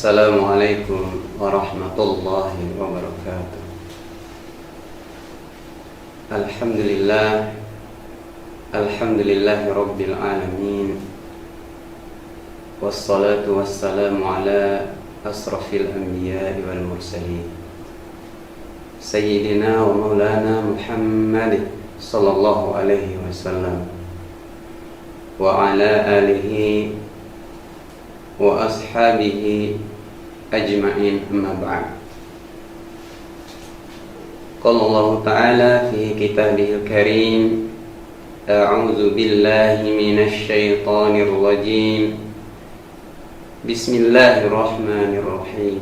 Assalamualaikum warahmatullahi wabarakatuh. Alhamdulillahi rabbil alamin. Wassalatu wassalamu ala asrafil anbiya'i wal mursalin, Sayyidina wa maulana Muhammad sallallahu alaihi wasallam wa ala alihi wa ashabihi ajma'in, amma ba'd. Qala Allah ta'ala fi kitabihil karim, a'udzu billahi minasy syaithanir rajim. Bismillahirrahmanirrahim.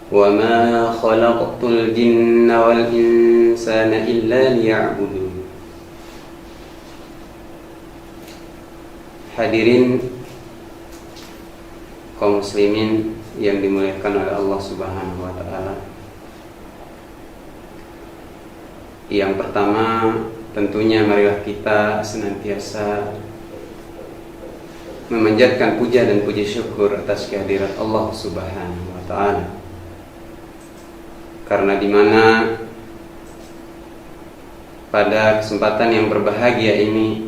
Wa ma khalaqtul jinna wal insana illa liya'budun. Hadirin kaum muslimin yang dimuliakan oleh Allah Subhanahu wa taala. Yang pertama, tentunya marilah kita senantiasa memanjatkan puja dan puji syukur atas kehadirat Allah Subhanahu wa taala. Karena di mana pada kesempatan yang berbahagia ini,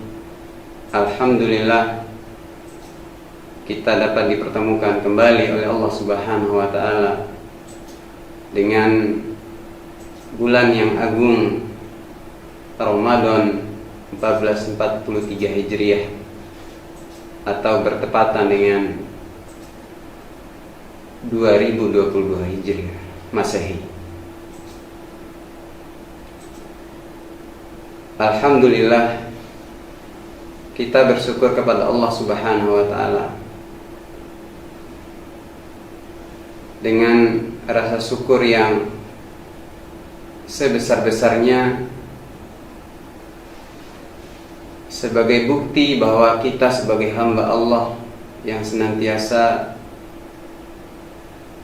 alhamdulillah, kita dapat dipertemukan kembali oleh Allah Subhanahu wa taala dengan bulan yang agung Ramadan 1443 Hijriah, atau bertepatan dengan 2022 Hijriah Masehi. Alhamdulillah, kita bersyukur kepada Allah Subhanahu wa taala dengan rasa syukur yang sebesar-besarnya, sebagai bukti bahwa kita sebagai hamba Allah yang senantiasa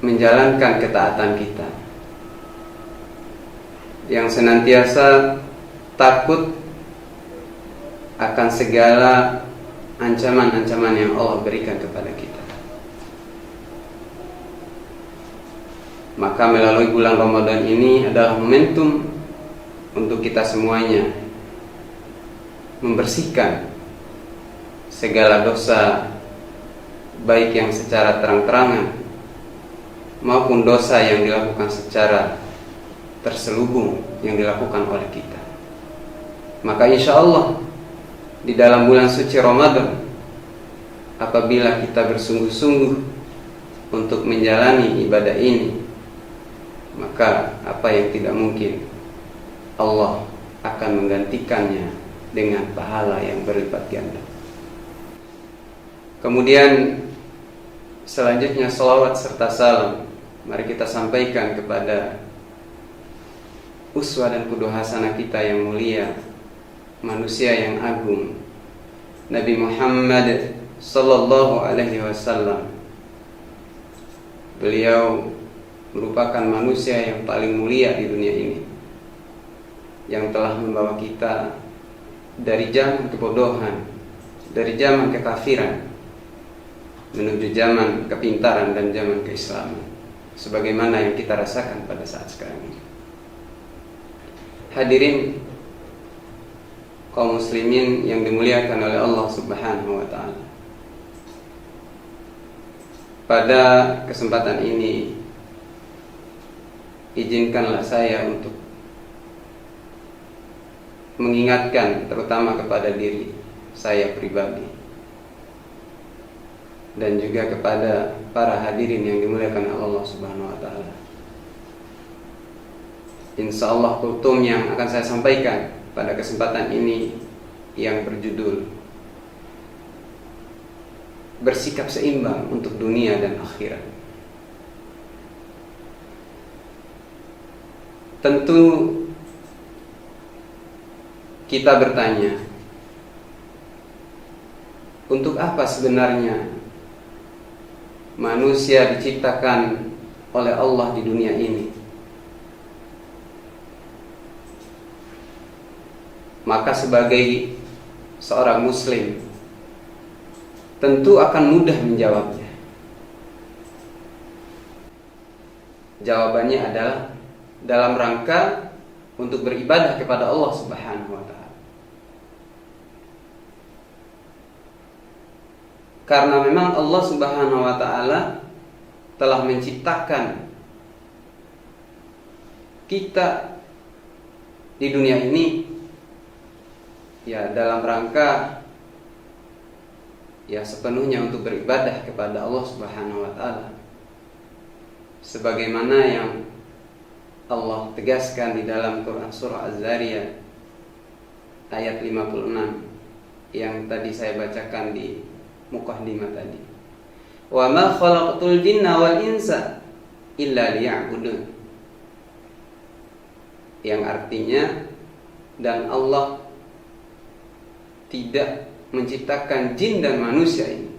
menjalankan ketaatan kita, yang senantiasa takut akan segala ancaman-ancaman yang Allah berikan kepada kita. Maka melalui bulan Ramadan ini adalah momentum untuk kita semuanya membersihkan segala dosa, baik yang secara terang-terangan maupun dosa yang dilakukan secara terselubung yang dilakukan oleh kita. Maka insya Allah di dalam bulan suci Ramadan, apabila kita bersungguh-sungguh untuk menjalani ibadah ini, maka apa yang tidak mungkin, Allah akan menggantikannya dengan pahala yang berlipat ganda. Kemudian selanjutnya salawat serta salam mari kita sampaikan kepada uswah dan qudwah hasanah kita yang mulia, manusia yang agung, Nabi Muhammad sallallahu alaihi wasallam. Beliau merupakan manusia yang paling mulia di dunia ini, yang telah membawa kita dari zaman kebodohan, dari zaman kekafiran, menuju zaman kepintaran dan zaman keislaman, sebagaimana yang kita rasakan pada saat sekarang ini. Hadirin kaum muslimin yang dimuliakan oleh Allah Subhanahu wa taala. Pada kesempatan ini, izinkanlah saya untuk mengingatkan terutama kepada diri saya pribadi dan juga kepada para hadirin yang dimuliakan oleh Allah Subhanahu wa taala. Insyaallah kultum yang akan saya sampaikan pada kesempatan ini yang berjudul bersikap seimbang untuk dunia dan akhirat. Tentu kita bertanya, untuk apa sebenarnya manusia diciptakan oleh Allah di dunia ini? Maka sebagai seorang muslim tentu akan mudah menjawabnya. Jawabannya adalah dalam rangka untuk beribadah kepada Allah Subhanahu wa taala. Karena memang Allah Subhanahu wa taala telah menciptakan kita di dunia ini ya dalam rangka ya sepenuhnya untuk beribadah kepada Allah Subhanahu wa taala. Sebagaimana yang Allah tegaskan di dalam Quran surah Az-Zariyat ayat 56 yang tadi saya bacakan di muqaddimah tadi. Wa ma khalaqtul jinna wal insa illa liya'budun. Yang artinya dan Allah tidak menciptakan jin dan manusia ini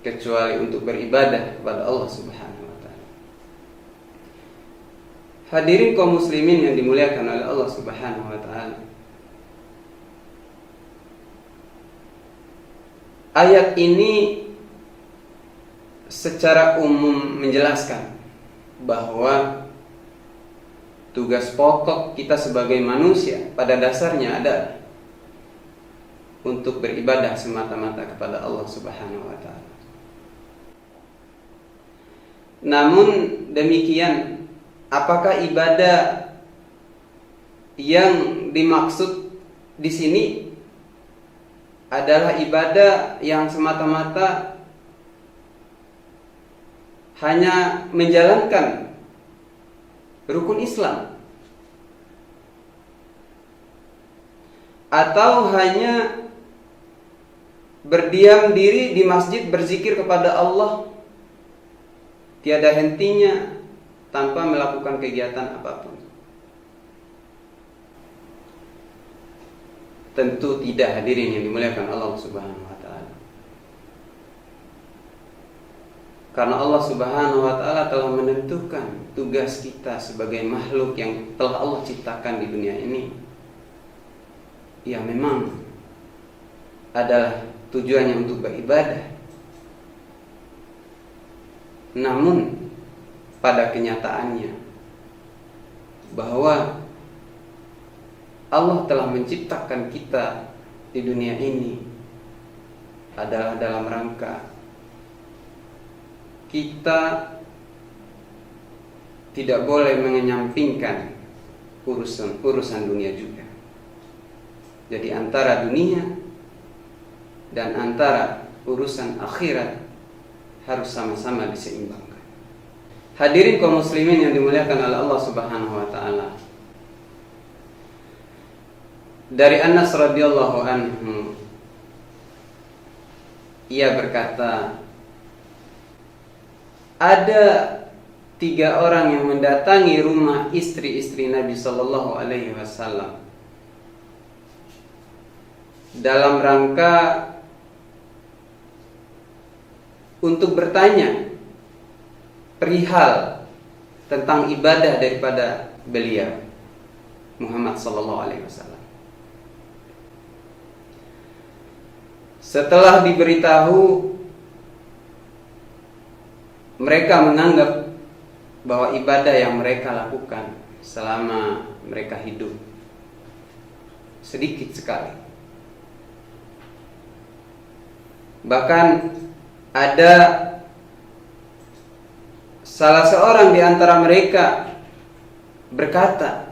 kecuali untuk beribadah kepada Allah Subhanahu wa taala. Hadirin kaum muslimin yang dimuliakan oleh Allah Subhanahu wa taala. Ayat ini secara umum menjelaskan bahwa tugas pokok kita sebagai manusia pada dasarnya adalah untuk beribadah semata-mata kepada Allah Subhanahu wa taala. Namun demikian, apakah ibadah yang dimaksud di sini adalah ibadah yang semata-mata hanya menjalankan rukun Islam, atau hanya berdiam diri di masjid berzikir kepada Allah tiada hentinya tanpa melakukan kegiatan apapun? Tentu tidak, hadirin yang dimuliakan Allah Subhanahu wa taala. Karena Allah Subhanahu wa taala telah menentukan tugas kita sebagai makhluk yang telah Allah ciptakan di dunia ini, ya memang adalah tujuannya untuk beribadah. Namun pada kenyataannya bahwa Allah telah menciptakan kita di dunia ini adalah dalam rangka kita tidak boleh mengenyampingkan urusan dunia juga. Jadi antara dunia dan antara urusan akhirat harus sama-sama diseimbangkan. Hadirin kaum muslimin yang dimuliakan oleh Allah Subhanahu wa taala. Dari Anas radhiyallahu anhu, ia berkata, ada 3 orang yang mendatangi rumah istri-istri Nabi sallallahu alaihi wasallam dalam rangka untuk bertanya perihal tentang ibadah daripada beliau Muhammad sallallahu alaihi wasallam. Setelah diberitahu, mereka menganggap bahwa ibadah yang mereka lakukan selama mereka hidup sedikit sekali. Bahkan ada salah seorang di antara mereka berkata,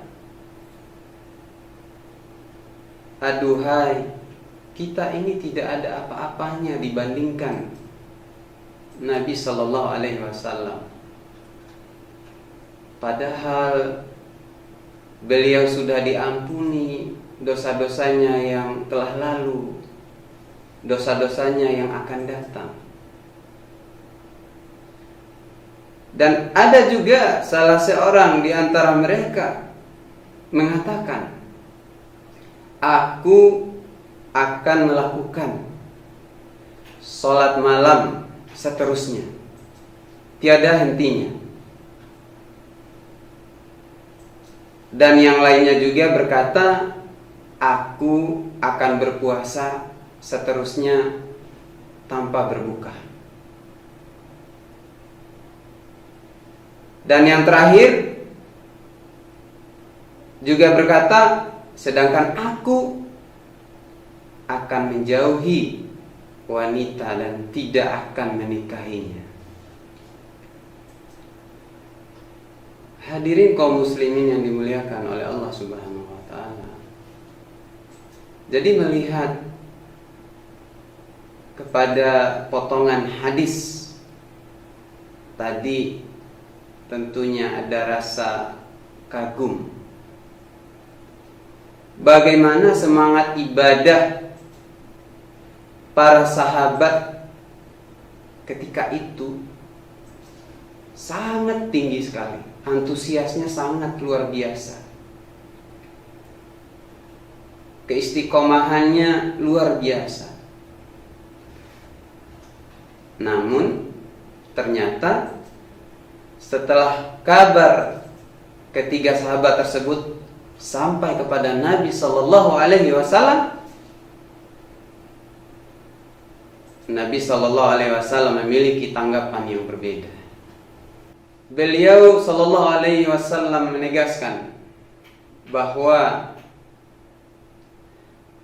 aduhai, kita ini tidak ada apa-apanya dibandingkan Nabi sallallahu alaihi wasallam. Padahal beliau sudah diampuni dosa-dosanya yang telah lalu, dosa-dosanya yang akan datang. Dan ada juga salah seorang di antara mereka mengatakan, aku akan melakukan sholat malam seterusnya, tiada hentinya. Dan yang lainnya juga berkata, aku akan berpuasa seterusnya tanpa berbuka. Dan yang terakhir juga berkata, sedangkan aku akan menjauhi wanita dan tidak akan menikahinya. Hadirin kaum muslimin yang dimuliakan oleh Allah Subhanahu wa taala. Jadi melihat kepada potongan hadis tadi, tentunya ada rasa kagum. Bagaimana semangat ibadah para sahabat ketika itu sangat tinggi sekali. Antusiasnya sangat luar biasa. Keistiqomahannya luar biasa. Namun ternyata setelah kabar ketiga sahabat tersebut sampai kepada Nabi Sallallahu Alaihi Wasallam, Nabi Sallallahu Alaihi Wasallam memiliki tanggapan yang berbeda. Beliau Sallallahu Alaihi Wasallam menegaskan bahwa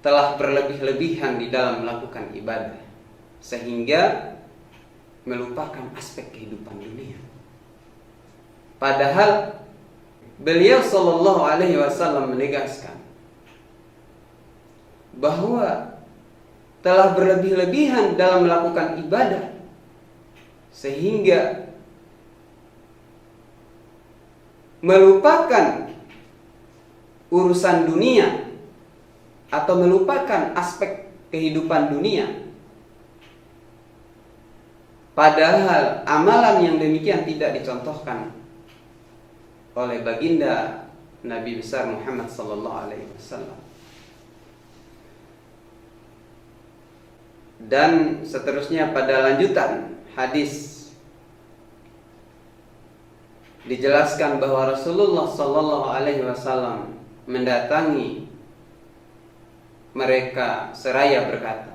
telah berlebih-lebihan di dalam melakukan ibadah sehingga melupakan aspek kehidupan dunia. Padahal beliau Sallallahu Alaihi Wasallam menegaskan bahwa telah berlebih-lebihan dalam melakukan ibadah sehingga melupakan urusan dunia atau melupakan aspek kehidupan dunia. Padahal amalan yang demikian tidak dicontohkan oleh baginda Nabi besar Muhammad sallallahu alaihi wasallam. Dan seterusnya pada lanjutan hadis dijelaskan bahwa Rasulullah sallallahu alaihi wasallam mendatangi mereka seraya berkata,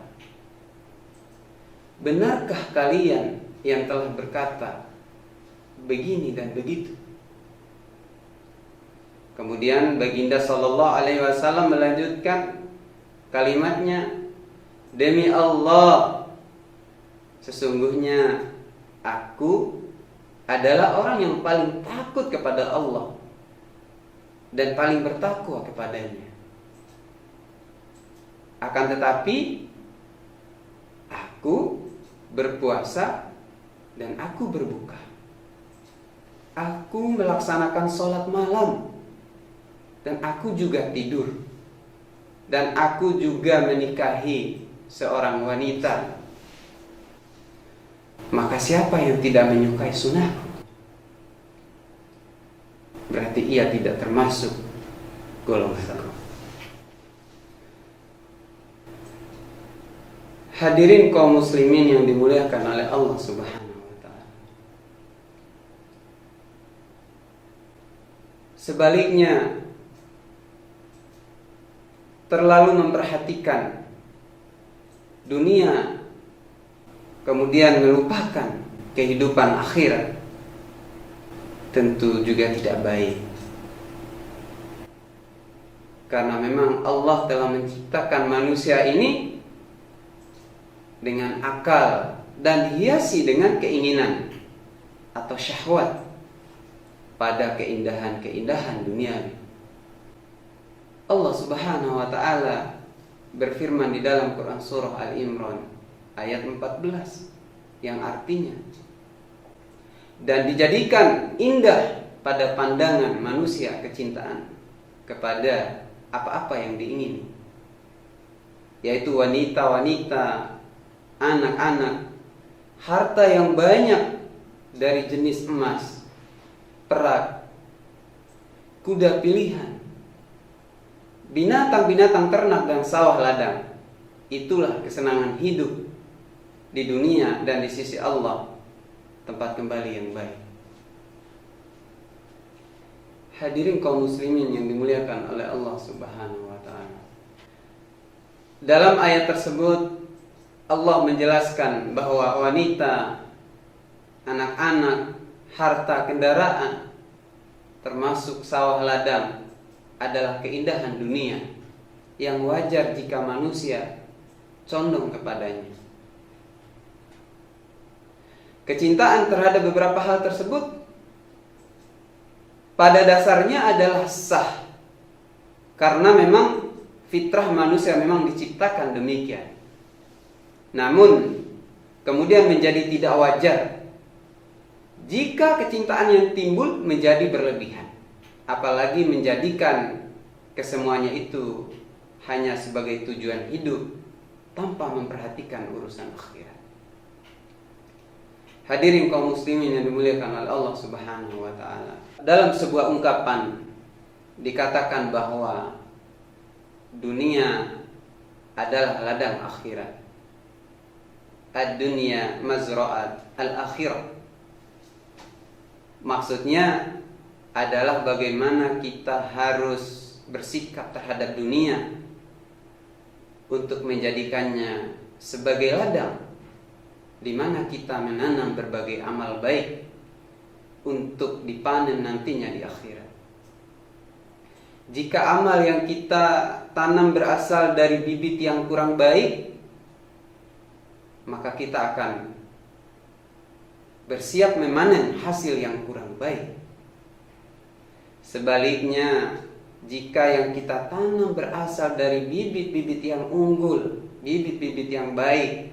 "Benarkah kalian yang telah berkata begini dan begitu?" Kemudian baginda sallallahu alaihi wasallam melanjutkan kalimatnya, "Demi Allah, sesungguhnya aku adalah orang yang paling takut kepada Allah dan paling bertakwa kepadanya. Akan tetapi aku berpuasa dan aku berbuka. Aku melaksanakan sholat malam dan aku juga tidur. Dan aku juga menikahi seorang wanita. Maka siapa yang tidak menyukai sunnahku, berarti ia tidak termasuk golongan aku." Hadirin kaum muslimin yang dimuliakan oleh Allah Subhanahu wa taala. Sebaliknya, terlalu memperhatikan dunia kemudian melupakan kehidupan akhirat tentu juga tidak baik. Karena memang Allah telah menciptakan manusia ini dengan akal dan dihiasi dengan keinginan atau syahwat pada keindahan-keindahan dunia. Allah Subhanahu wa taala berfirman di dalam Quran surah Al-Imran ayat 14 yang artinya, "Dan dijadikan indah pada pandangan manusia kecintaan kepada apa-apa yang diingini, yaitu wanita-wanita, anak-anak, harta yang banyak dari jenis emas, perak, kuda pilihan, binatang-binatang ternak dan sawah ladang. Itulah kesenangan hidup di dunia dan di sisi Allah, tempat kembali yang baik." Hadirin kaum muslimin yang dimuliakan oleh Allah Subhanahu wa taala. Dalam ayat tersebut Allah menjelaskan bahwa wanita, anak-anak, harta kendaraan, termasuk sawah ladang, adalah keindahan dunia yang wajar jika manusia condong kepadanya. Kecintaan terhadap beberapa hal tersebut pada dasarnya adalah sah, karena memang fitrah manusia memang diciptakan demikian. Namun kemudian menjadi tidak wajar jika kecintaan yang timbul menjadi berlebihan, apalagi menjadikan kesemuanya itu hanya sebagai tujuan hidup tanpa memperhatikan urusan akhirat. Hadirin kaum muslimin yang dimuliakan oleh Allah Subhanahu wa taala. Dalam sebuah ungkapan dikatakan bahwa dunia adalah ladang akhirat. Ad-dunya mazra'at al-akhirah. Maksudnya adalah bagaimana kita harus bersikap terhadap dunia untuk menjadikannya sebagai ladang di mana kita menanam berbagai amal baik untuk dipanen nantinya di akhirat. Jika amal yang kita tanam berasal dari bibit yang kurang baik, maka kita akan bersiap memanen hasil yang kurang baik. Sebaliknya, jika yang kita tanam berasal dari bibit-bibit yang unggul, bibit-bibit yang baik,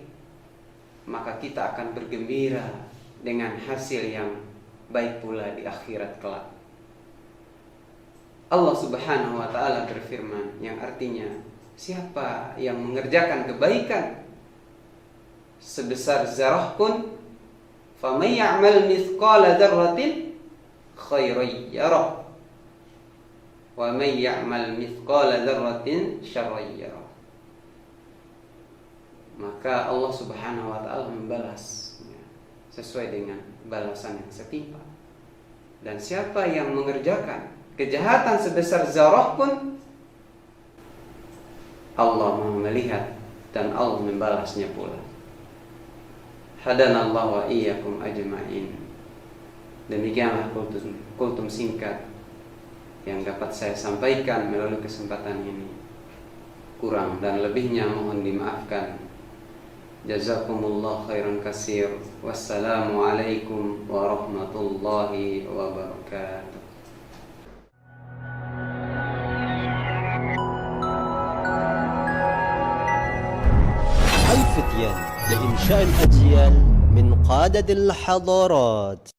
maka kita akan bergembira dengan hasil yang baik pula di akhirat kelak. Allah Subhanahu wa taala berfirman yang artinya, siapa yang mengerjakan kebaikan sebesar zarah pun, faman ya'mal mithqala dzarratin khairan yarah wa man ya'mal mithqala dzarratin syarran yarah. Maka Allah Subhanahu wa taala membalas sesuai dengan balasan yang setimpal. Dan siapa yang mengerjakan kejahatan sebesar zarah pun, Allah Maha melihat dan Allah membalasnya pula. Hadanallahu wa iyyakum ajma'in. Demikianlah kultum singkat yang dapat saya sampaikan melalui kesempatan ini. Kurang dan lebihnya mohon dimaafkan. Jazakumullah khairan katsir. Wassalamualaikum warahmatullahi wabarakatuh. الفتيان لإنشاء الأجيال من قادة الحضارات.